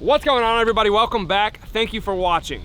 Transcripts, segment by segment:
What's going on, everybody? Welcome back. Thank you for watching.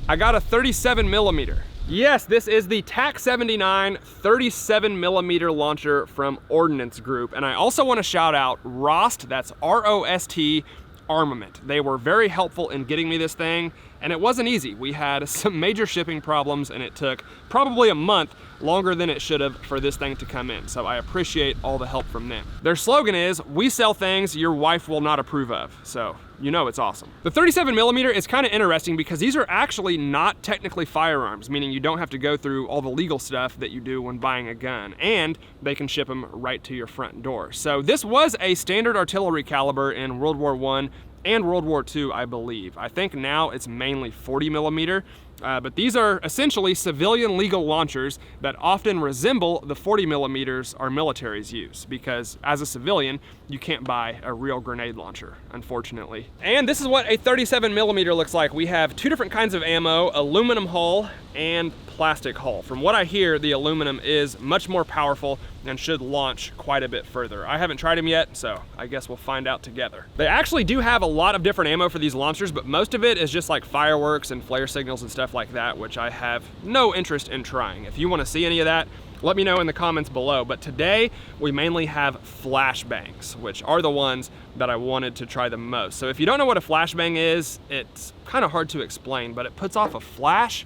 I got a 37 millimeter. Yes, this is the TAC 79 37 millimeter launcher from Ordnance Group. And I also want to shout out Rost, that's R-O-S-T, Armament. They were very helpful in getting me this thing, and it wasn't easy. We had some major shipping problems, and it took probably a month longer than it should have for this thing to come in. So I appreciate all the help from them. Their slogan is, "We sell things your wife will not approve of." So you know it's awesome. The 37 millimeter is kind of interesting because these are actually not technically firearms, meaning you don't have to go through all the legal stuff that you do when buying a gun, and they can ship them right to your front door. So this was a standard artillery caliber in World War I and World War II, I believe. I think now it's mainly 40 millimeter. But these are essentially civilian legal launchers that often resemble the 40 millimeters our militaries use, because as a civilian, you can't buy a real grenade launcher, unfortunately. And this is what a 37 millimeter looks like. We have two different kinds of ammo, aluminum hull and plastic hull. From what I hear, the aluminum is much more powerful and should launch quite a bit further. I haven't tried them yet, so I guess we'll find out together. They actually do have a lot of different ammo for these launchers, but most of it is just like fireworks and flare signals and stuff like that, which I have no interest in trying. If you want to see any of that, let me know in the comments below. But today we mainly have flashbangs, which are the ones that I wanted to try the most. So if you don't know what a flashbang is, it's kind of hard to explain, but it puts off a flash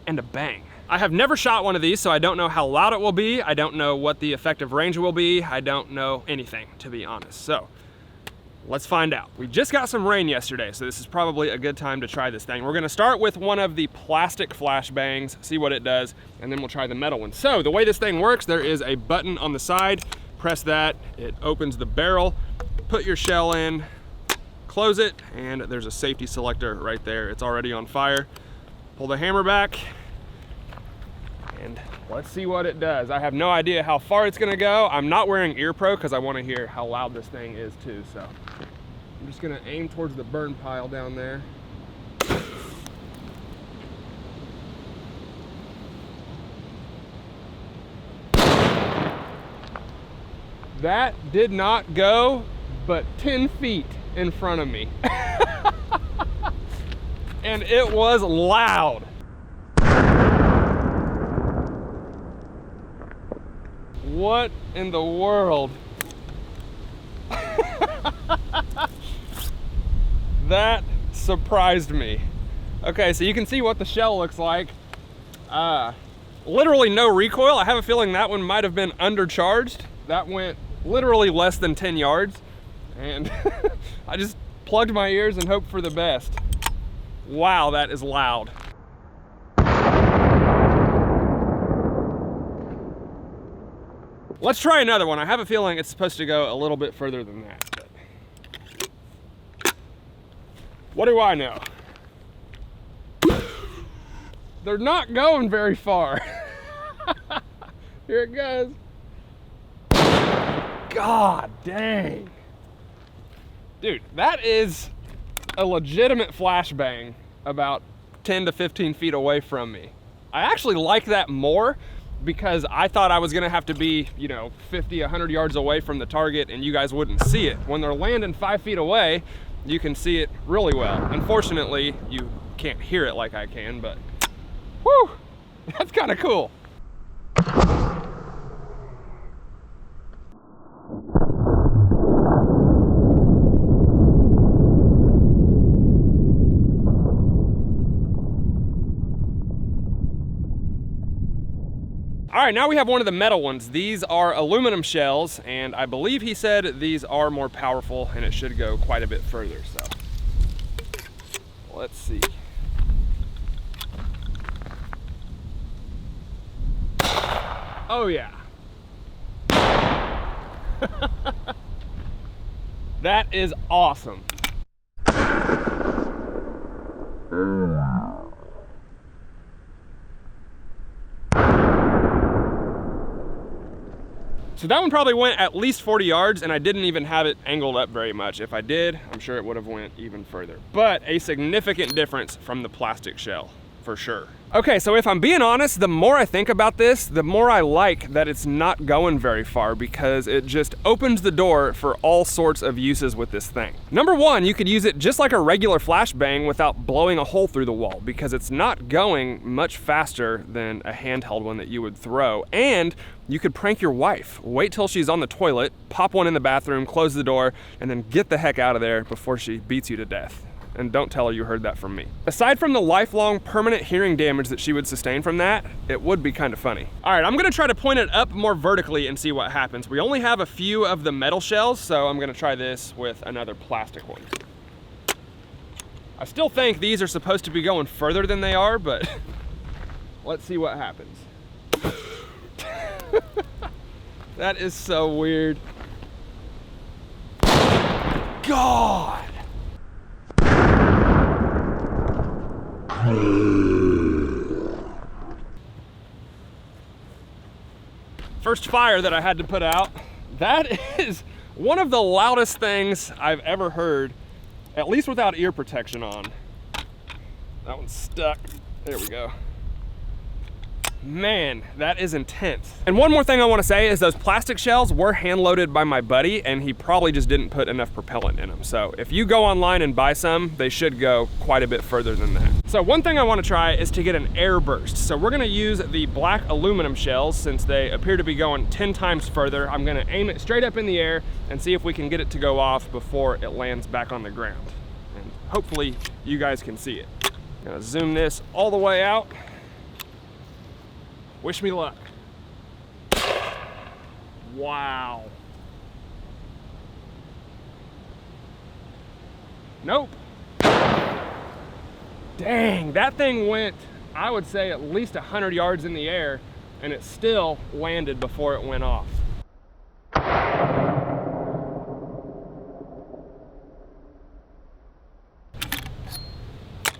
and a bang. I have never shot one of these, so I don't know how loud it will be. I don't know what the effective range will be. I don't know anything, to be honest. So let's find out. We just got some rain yesterday, so this is probably a good time to try this thing. We're gonna start with one of the plastic flashbangs, see what it does, and then we'll try the metal one. So the way this thing works, there is a button on the side. Press that, it opens the barrel. Put your shell in, close it, and there's a safety selector right there. It's already on fire. Pull the hammer back, and let's see what it does. I have no idea how far it's gonna go. I'm not wearing ear pro because I want to hear how loud this thing is too. So I'm just gonna aim towards the burn pile down there. That did not go but 10 feet in front of me. And it was loud. What in the world? That surprised me. Okay, so you can see what the shell looks like. Literally no recoil. I have a feeling that one might have been undercharged. That went literally less than 10 yards. And I just plugged my ears and hoped for the best. Wow, that is loud. Let's try another one. I have a feeling it's supposed to go a little bit further than that. But what do I know? They're not going very far. Here it goes. God dang. Dude, that is a legitimate flashbang about 10 to 15 feet away from me. I actually like that more because I thought I was gonna have to be, 50, 100 yards away from the target and you guys wouldn't see it. When they're landing 5 feet away, you can see it really well. Unfortunately, you can't hear it like I can, but whew, that's kind of cool. All right, now we have one of the metal ones. These are aluminum shells, and I believe he said these are more powerful and it should go quite a bit further, so let's see. Oh yeah. That is awesome. So that one probably went at least 40 yards, and I didn't even have it angled up very much. If I did, I'm sure it would have went even further. But a significant difference from the plastic shell. for sure. Okay, so if I'm being honest, the more I think about this, the more I like that it's not going very far, because it just opens the door for all sorts of uses with this thing. Number one, you could use it just like a regular flashbang without blowing a hole through the wall, because it's not going much faster than a handheld one that you would throw. And you could prank your wife. Wait till she's on the toilet, pop one in the bathroom, close the door, and then get the heck out of there before she beats you to death. And don't tell her you heard that from me. Aside from the lifelong permanent hearing damage that she would sustain from that, it would be kind of funny. All right, I'm gonna try to point it up more vertically and see what happens. We only have a few of the metal shells, so I'm gonna try this with another plastic one. I still think these are supposed to be going further than they are, but let's see what happens. That is so weird. God! First fire that I had to put out. That is one of the loudest things I've ever heard, at least without ear protection on. That one's stuck. There we go. Man, that is intense. And one more thing I want to say is those plastic shells were hand loaded by my buddy, and he probably just didn't put enough propellant in them. So if you go online and buy some, they should go quite a bit further than that. So one thing I want to try is to get an air burst. So we're going to use the black aluminum shells since they appear to be going 10 times further. I'm going to aim it straight up in the air and see if we can get it to go off before it lands back on the ground. And hopefully you guys can see it. I'm going to zoom this all the way out. Wish me luck. Wow. Nope. Dang, that thing went, I would say, at least 100 yards in the air, and it still landed before it went off.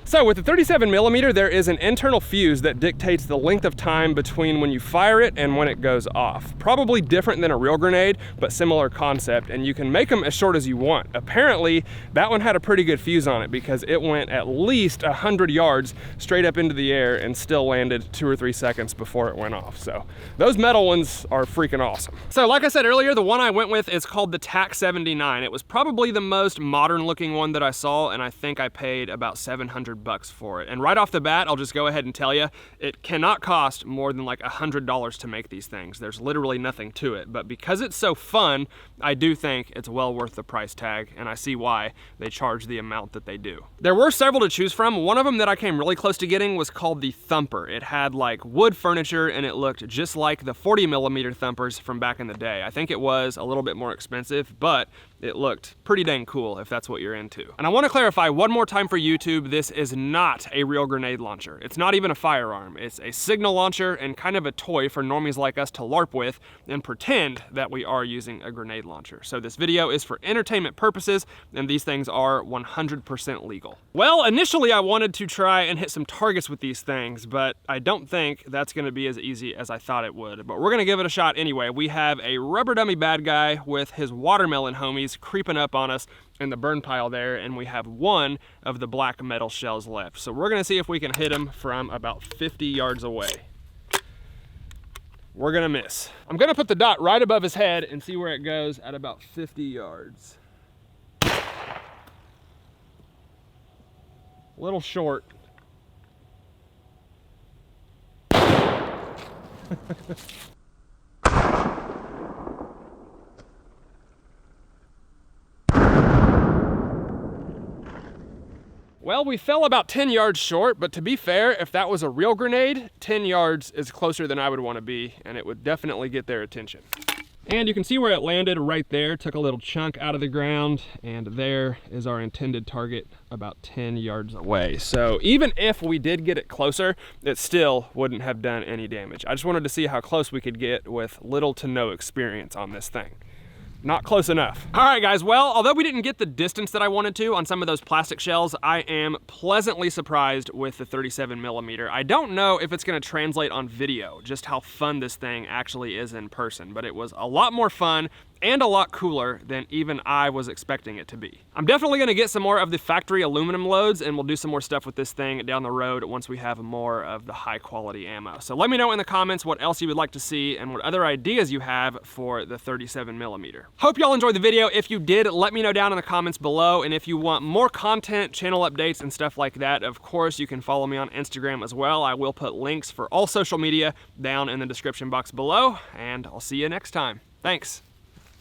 So with the 37mm, there is an internal fuse that dictates the length of time between when you fire it and when it goes off. Probably different than a real grenade, but similar concept, and you can make them as short as you want. Apparently, that one had a pretty good fuse on it because it went at least 100 yards straight up into the air and still landed 2 or 3 seconds before it went off. So those metal ones are freaking awesome. So like I said earlier, the one I went with is called the TAC 79. It was probably the most modern looking one that I saw, and I think I paid about $700 for it. And right off the bat, I'll just go ahead and tell you, it cannot cost more than like $100 to make these things. There's literally nothing to it, but because it's so fun, I do think it's well worth the price tag, and I see why they charge the amount that they do. There were several to choose from. One of them that I came really close to getting was called the Thumper. It had like wood furniture, and it looked just like the 40mm Thumpers from back in the day. I think it was a little bit more expensive, but it looked pretty dang cool if that's what you're into. And I want to clarify one more time for YouTube, this is not a real grenade launcher. It's not even a firearm. It's a signal launcher and kind of a toy for normies like us to LARP with and pretend that we are using a grenade launcher. So this video is for entertainment purposes, and these things are 100% legal. Well, initially I wanted to try and hit some targets with these things, but I don't think that's going to be as easy as I thought it would. But we're going to give it a shot anyway. We have a rubber dummy bad guy with his watermelon homies creeping up on us in the burn pile there, and we have one of the black metal shells left. So we're gonna see if we can hit him from about 50 yards away. We're gonna miss. I'm gonna put the dot right above his head and see where it goes at about 50 yards. A little short. Well, we fell about 10 yards short, but to be fair, if that was a real grenade, 10 yards is closer than I would want to be, and it would definitely get their attention. And you can see where it landed right there, took a little chunk out of the ground, and there is our intended target about 10 yards away. So even if we did get it closer, it still wouldn't have done any damage. I just wanted to see how close we could get with little to no experience on this thing. Not close enough. All right, guys, well, although we didn't get the distance that I wanted to on some of those plastic shells, I am pleasantly surprised with the 37mm. I don't know if it's gonna translate on video, just how fun this thing actually is in person, but it was a lot more fun and a lot cooler than even I was expecting it to be. I'm definitely gonna get some more of the factory aluminum loads, and we'll do some more stuff with this thing down the road once we have more of the high quality ammo. So let me know in the comments what else you would like to see and what other ideas you have for the 37mm. Hope y'all enjoyed the video. If you did, let me know down in the comments below, and if you want more content, channel updates, and stuff like that, of course you can follow me on Instagram as well. I will put links for all social media down in the description box below, and I'll see you next time. Thanks.